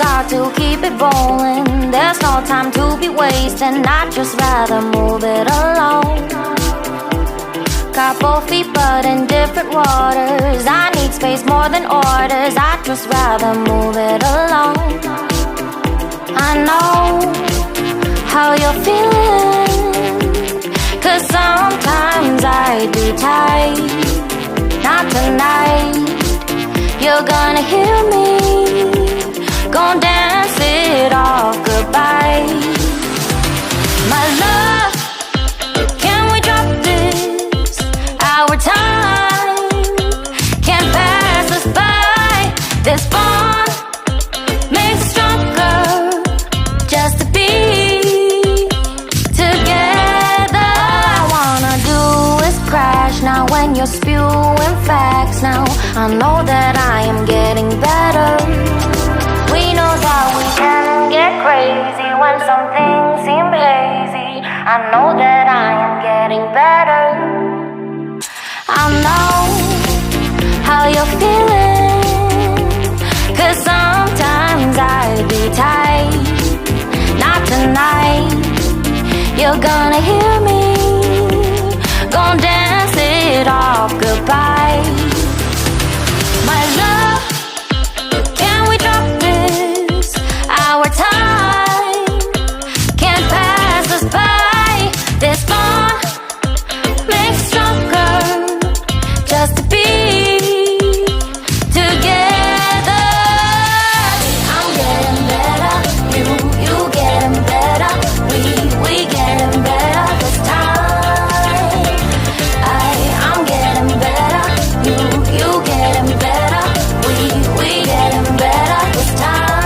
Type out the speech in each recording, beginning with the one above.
got to keep it rolling. There's no time to be wasting. I'd just rather move it alone. Got both feet but in different waters. I need space more than orders. I'd just rather move it alone. I know how you're feeling, 'cause sometimes I do tight. Not tonight. You're gonna hear me. Gonna dance it off goodbye. My love, can we drop this? Our time can't pass us by. This bond makes us stronger just to be together. All I wanna do is crash now when you're spewing facts. Now I know that I am getting better. We know that we can get crazy when some things seem hazy. I know that I am getting better. I know how you're feeling, 'cause sometimes I do tight. Not tonight. You're gonna hear me. Gonna dance it off goodbye. My love, can we drop this? Our time can't pass us by. This bond makes us stronger just to be together. I'm getting better, you getting better. We getting better this time. I'm getting better, you getting better. We getting better this time.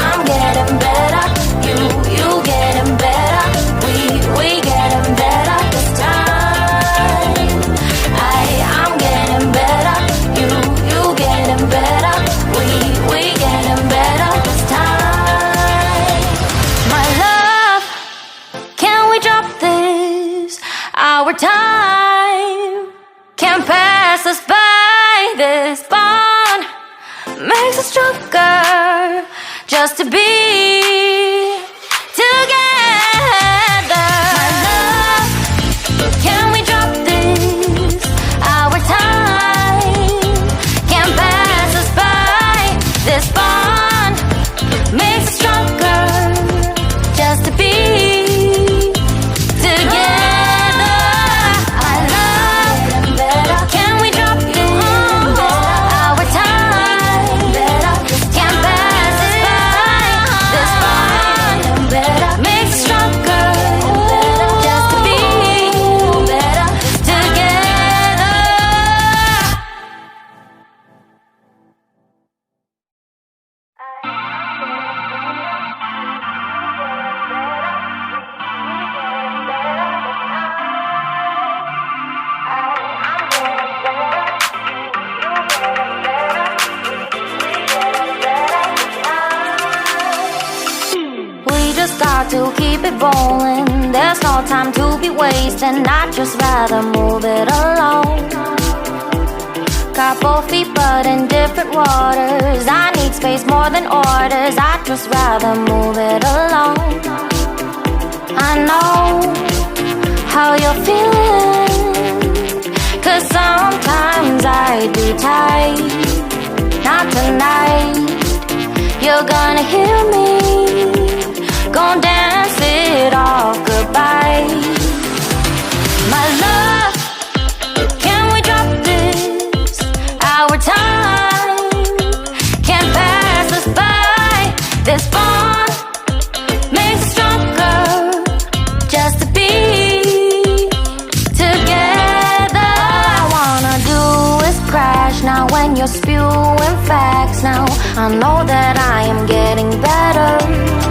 I'm getting better, you getting better. We getting better this time. I'm getting better, you getting better. We getting better this time. My love, can we drop this? Our time can't pass us by. This bond makes us stronger just to be together. My love, can we drop this? Our time can't pass us by. This bond makes us stronger just to be together. I love, can we drop this? Our time can't pass us by. This bond makes us stronger just to be together. We just got to keep it rolling. There's no time to be wasting. I'd just rather move it alone. Got both feet but in different waters. I need space more than orders. I'd just rather move it alone. I know how you're feeling, 'cause sometimes I do tight. Not tonight. You're gonna hear me. Gonna dance it off goodbye. My love,